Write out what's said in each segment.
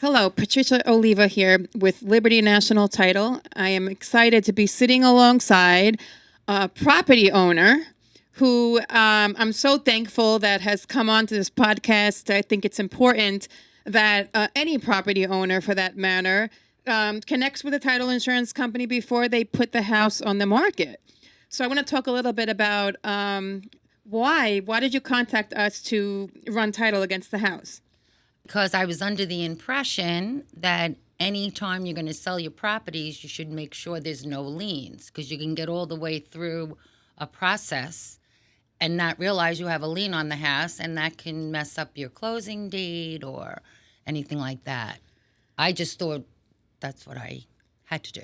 Hello, Patricia Oliva here with Liberty National Title. I am excited to be sitting alongside a property owner who I'm so thankful that has come on to this podcast. I think it's important that any property owner, for that matter, connects with a title insurance company before they put the house on the market. So I want to talk a little bit about why. Why did you contact us to run title against the house? Because I was under the impression that anytime you're going to sell your properties, you should make sure there's no liens, because you can get all the way through a process and not realize you have a lien on the house, and that can mess up your closing date or anything like that. I just thought that's what I had to do.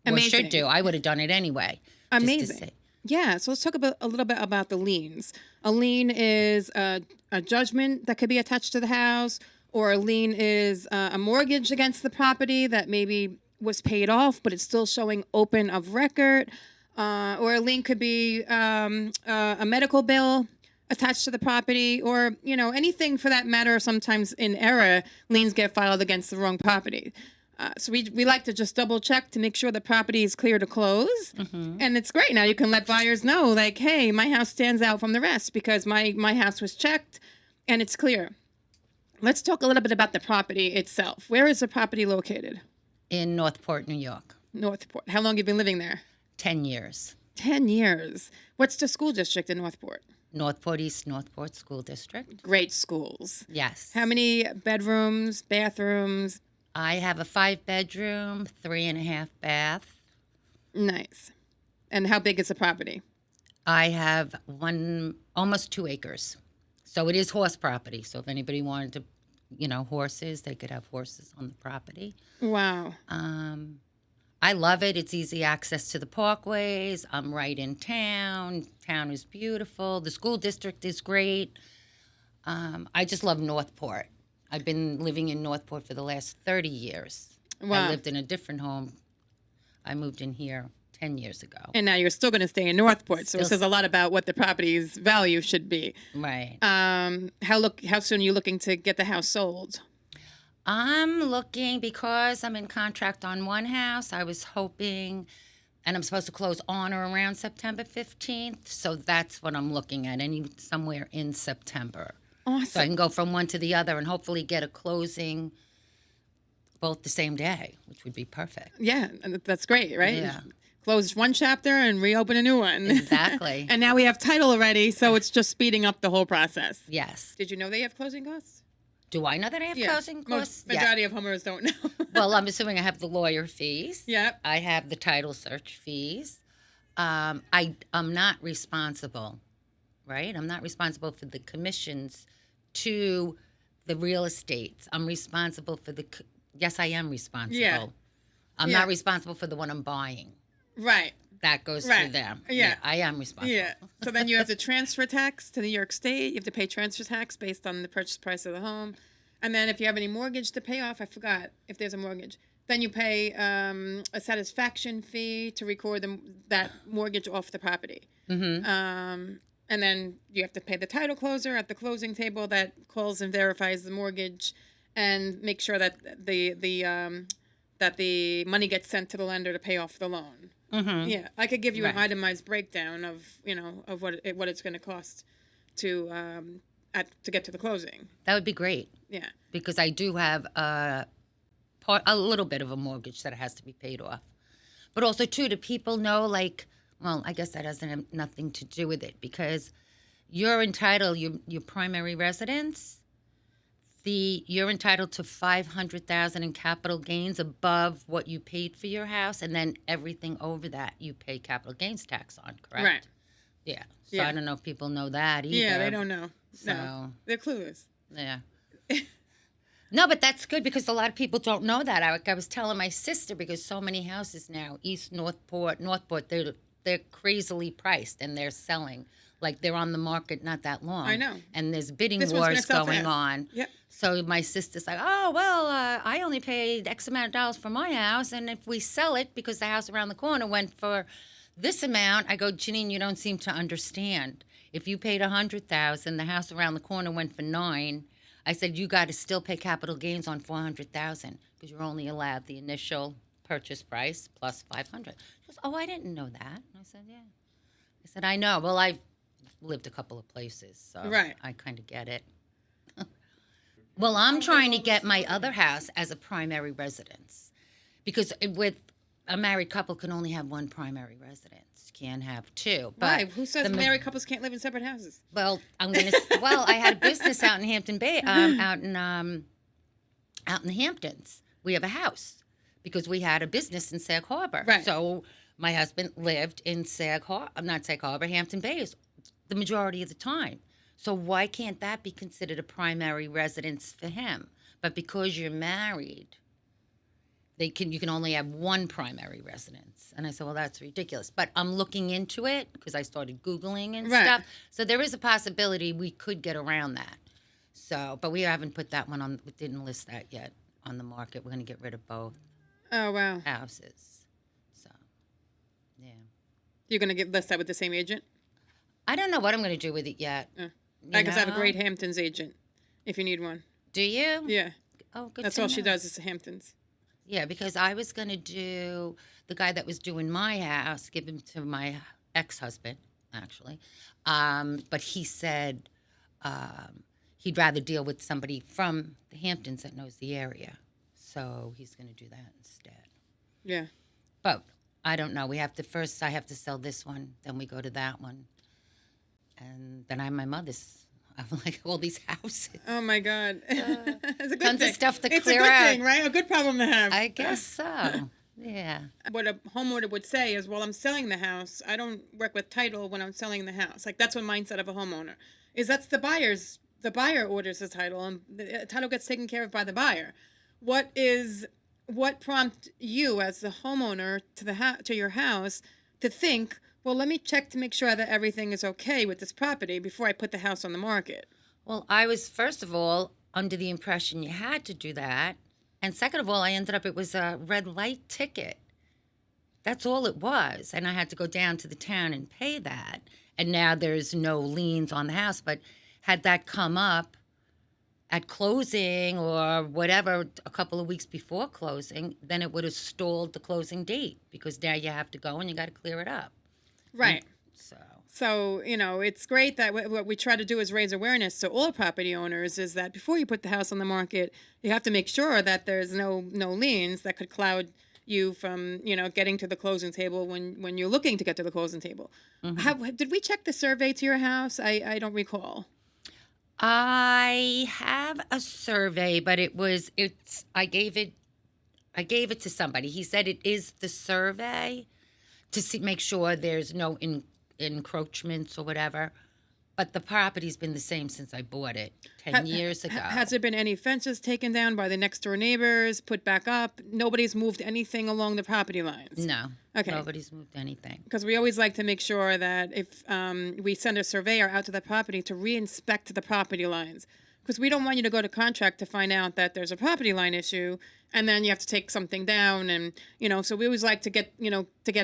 Amazing. Or should do. I would have done it anyway. Amazing. Yeah, so let's talk a little bit about the liens. A lien is a judgment that could be attached to the house, or a lien is a mortgage against the property that maybe was paid off, but it's still showing open of record. Or a lien could be a medical bill attached to the property, or anything for that matter. Sometimes in error, liens get filed against the wrong property. So we like to just double check to make sure the property is clear to close. Mm-hmm. And it's great. Now you can let buyers know, like, hey, my house stands out from the rest because my house was checked and it's clear. Let's talk a little bit about the property itself. Where is the property located? In Northport, New York. Northport. How long have you been living there? 10 years. 10 years. What's the school district in Northport? Northport East Northport School District. Great schools. Yes. How many bedrooms, bathrooms? I have a 5-bedroom, 3.5 bath. Nice. And how big is the property? I have almost 2 acres. So it is horse property. So if anybody wanted to, horses, they could have horses on the property. Wow. I love it. It's easy access to the parkways. I'm right in town. Town is beautiful. The school district is great. I just love Northport. I've been living in Northport for the last 30 years. Wow. I lived in a different home. I moved in here 10 years ago. And now you're still going to stay in Northport, so it says a lot about what the property's value should be. Right. How soon are you looking to get the house sold? I'm looking, because I'm in contract on one house. I was hoping, and I'm supposed to close on or around September 15th, so that's what I'm looking at, somewhere in September. Awesome. So I can go from one to the other and hopefully get a closing both the same day, which would be perfect. Yeah, that's great, right? Yeah. Close one chapter and reopen a new one. Exactly. And now we have title already, so it's just speeding up the whole process. Yes. Did you know they have closing costs? Do I know that I have closing costs? Majority of homeowners don't know. Well, I'm assuming I have the lawyer fees. Yep. I have the title search fees. I'm not responsible, right? I'm not responsible for the commissions to the real estates. I'm responsible for yes, I am responsible. Yeah. I'm not responsible for the one I'm buying. Right. That goes through them. Yeah. I am responsible. Yeah. So then you have to transfer tax to New York State. You have to pay transfer tax based on the purchase price of the home. And then if you have any mortgage to pay off, I forgot if there's a mortgage, then you pay a satisfaction fee to record that mortgage off the property. Mm-hmm. And then you have to pay the title closer at the closing table that calls and verifies the mortgage and make sure that the money gets sent to the lender to pay off the loan. Mm-hmm. Yeah, I could give you an itemized breakdown of what it's going to cost to get to the closing. That would be great. Yeah, because I do have a little bit of a mortgage that has to be paid off, but also too, do people know, like? Well, I guess that doesn't have nothing to do with it, because you're entitled, your primary residence, you're entitled to $500,000 in capital gains above what you paid for your house, and then everything over that you pay capital gains tax on, correct? Right. Yeah. So I don't know if people know that either. Yeah, they don't know. So, no, they're clueless. Yeah. No, but that's good, because a lot of people don't know that. I was telling my sister, because so many houses now, East Northport, they're crazily priced, and they're selling. Like, they're on the market not that long. I know. And there's bidding This one's wars gonna sell going fast. on. Yep. So my sister's like, oh, well, I only paid X amount of dollars for my house, and if we sell it, because the house around the corner went for this amount, I go, Janine, you don't seem to understand. If you paid $100,000, the house around the corner went for $9,000. I said, you got to still pay capital gains on 400,000 because you're only allowed the initial purchase price plus 500. She goes, oh, I didn't know that. And I said, yeah. I said, I know. Well, I've lived a couple of places, so Right. I kind of get it. Well, I'm trying to get my other house as a primary residence because with a married couple can only have one primary residence. Can't have two. But Why? Who says married couples can't live in separate houses? well, I had a business out in Hampton Bay, out in the Hamptons. We have a house because we had a business in Sag Harbor. Right. So my husband lived in not Sag Harbor, Hampton Bay the majority of the time. So why can't that be considered a primary residence for him? But because you're married, you can only have one primary residence. And I said, well, that's ridiculous. But I'm looking into it because I started Googling and Right. stuff. So there is a possibility we could get around that. So, but we haven't put that one on, we didn't list that yet on the market. We're going to get rid of both Oh, wow. houses. So, yeah. You're going to list that with the same agent? I don't know what I'm going to do with it yet. I guess I have a know? great Hamptons agent if you need one. Do you? Yeah. Oh, good. That's to all she know. does is the Hamptons. Yeah, because I was going to do the guy that was doing my house, give him to my ex-husband, actually. But he said he'd rather deal with somebody from the Hamptons that knows the area. So he's going to do that instead. Yeah. But I don't know. I have to sell this one, then we go to that one. And then I have my mother's. I'm like, all these houses. Oh, my God. It's a good Tons thing. of stuff to It's clear a good out. thing, right? A good problem to have. I guess so. Yeah. What a homeowner would say is, well, I'm selling the house. I don't work with title when I'm selling the house. Like, that's one mindset of a homeowner. Is that's the buyer orders the title, and the title gets taken care of by the buyer. What prompt you as the homeowner to your house to think, well, let me check to make sure that everything is okay with this property before I put the house on the market? Well, I was, first of all, under the impression you had to do that. And second of all, it was a red light ticket. That's all it was. And I had to go down to the town and pay that. And now there's no liens on the house. But had that come up at closing or whatever, a couple of weeks before closing, then it would have stalled the closing date because now you have to go and you got to clear it up. Right. So, it's great that what we try to do is raise awareness to all property owners is that before you put the house on the market, you have to make sure that there's no liens that could cloud you from, getting to the closing table when you're looking to get to the closing table. Did we check the survey to your house? I don't recall. I have a survey, but I gave it to somebody. He said it is the survey to make sure there's no encroachments or whatever. But the property's been the same since I bought it 10 years ago. Has there been any fences taken down by the next door neighbors, put back up? Nobody's moved anything along the property lines? No. Okay. Nobody's moved anything. Because we always like to make sure that if we send a surveyor out to the property to re-inspect the property lines. Because we don't want you to go to contract to find out that there's a property line issue and then you have to take something down. And, so we always like to get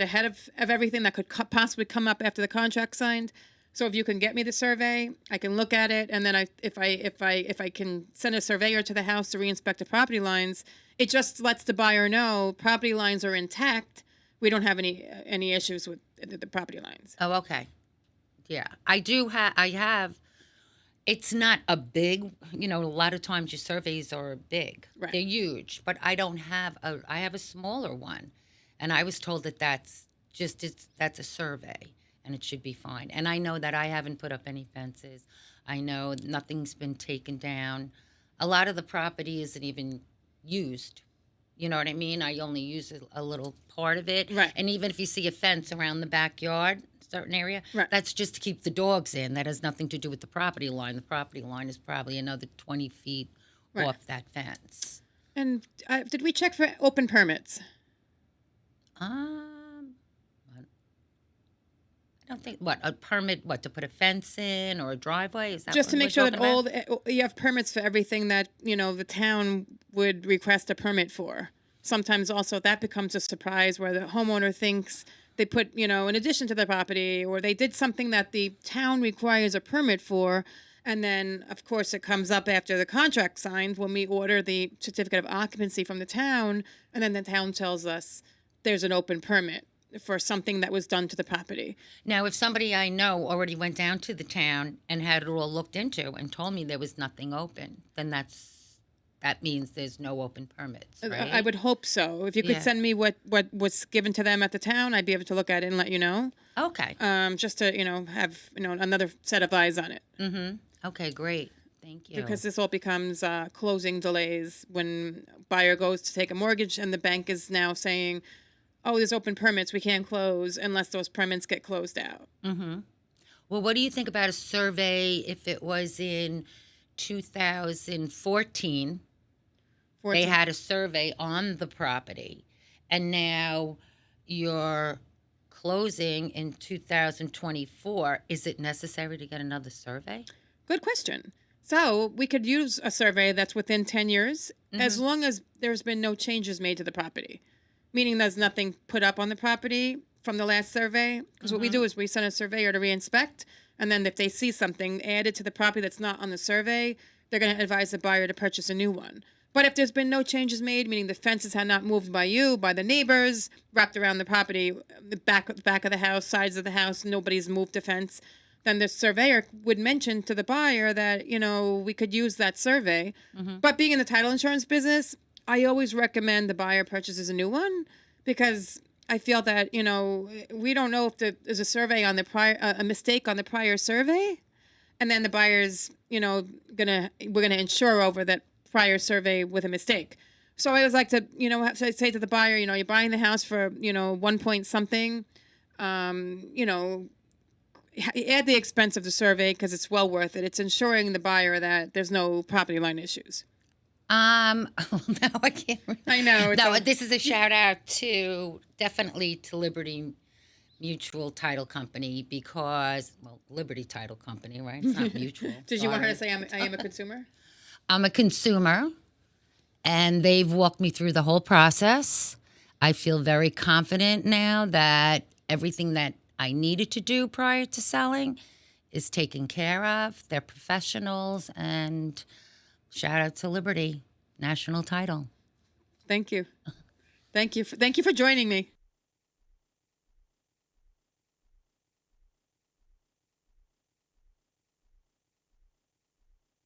ahead of everything that could possibly come up after the contract signed. So if you can get me the survey, I can look at it. And then if I can send a surveyor to the house to re-inspect the property lines, it just lets the buyer know property lines are intact. We don't have any issues with the property lines. Oh, okay. Yeah. I have. It's not a big, a lot of times your surveys are big. Right. They're huge, but I have a smaller one. And I was told that's a survey and it should be fine. And I know that I haven't put up any fences. I know nothing's been taken down. A lot of the property isn't even used. You know what I mean? I only use a little part of it. Right. And even if you see a fence around the backyard, certain area, Right. that's just to keep the dogs in. That has nothing to do with the property line. The property line is probably another 20 feet Right. off that fence. And did we check for open permits? I don't think, a permit, to put a fence in or a driveway? Is that Just to what make we're sure talking that about? you have permits for everything that, the town would request a permit for. Sometimes also that becomes a surprise where the homeowner thinks they put, in addition to the property, or they did something that the town requires a permit for, And then, of course, it comes up after the contract signed when we order the certificate of occupancy from the town, and then the town tells us there's an open permit for something that was done to the property. Now, if somebody I know already went down to the town and had it all looked into and told me there was nothing open, then that means there's no open permits, right? I would hope so. If you could Yeah. send me what was given to them at the town, I'd be able to look at it and let you know. Okay. Just to have another set of eyes on it. Okay, great. Thank you. Because this all becomes closing delays when buyer goes to take a mortgage and the bank is now saying, oh, there's open permits, we can't close unless those permits get closed out. Well, what do you think about a survey if it was in 2014? They had a survey on the property, and now you're closing in 2024. Is it necessary to get another survey? Good question. So we could use a survey that's within 10 years as long as there's been no changes made to the property, meaning there's nothing put up on the property from the last survey. Because what we do is we send a surveyor to re-inspect, and then if they see something added to the property that's not on the survey, they're going to advise the buyer to purchase a new one. But if there's been no changes made, meaning the fences had not moved by you, by the neighbors, wrapped around the property, the back of the house, sides of the house, nobody's moved the fence, then the surveyor would mention to the buyer that, we could use that survey. But being in the title insurance business, I always recommend the buyer purchases a new one because I feel that, we don't know if there's a survey on the a mistake on the prior survey. And then the buyer's, we're going to insure over that prior survey with a mistake. So I always like to, have to say to the buyer, you're buying the house for, 1 point something, add the expense of the survey because it's well worth it. It's ensuring the buyer that there's no property line issues. No, I can't. I know. No, this is a shout out definitely to Liberty Mutual Title Company because, Liberty Title Company, right? It's not mutual. Did you want her to say I am a consumer? I'm a consumer, and they've walked me through the whole process. I feel very confident now that everything that I needed to do prior to selling is taken care of. They're professionals, and shout out to Liberty National Title. Thank you. Thank you for joining me.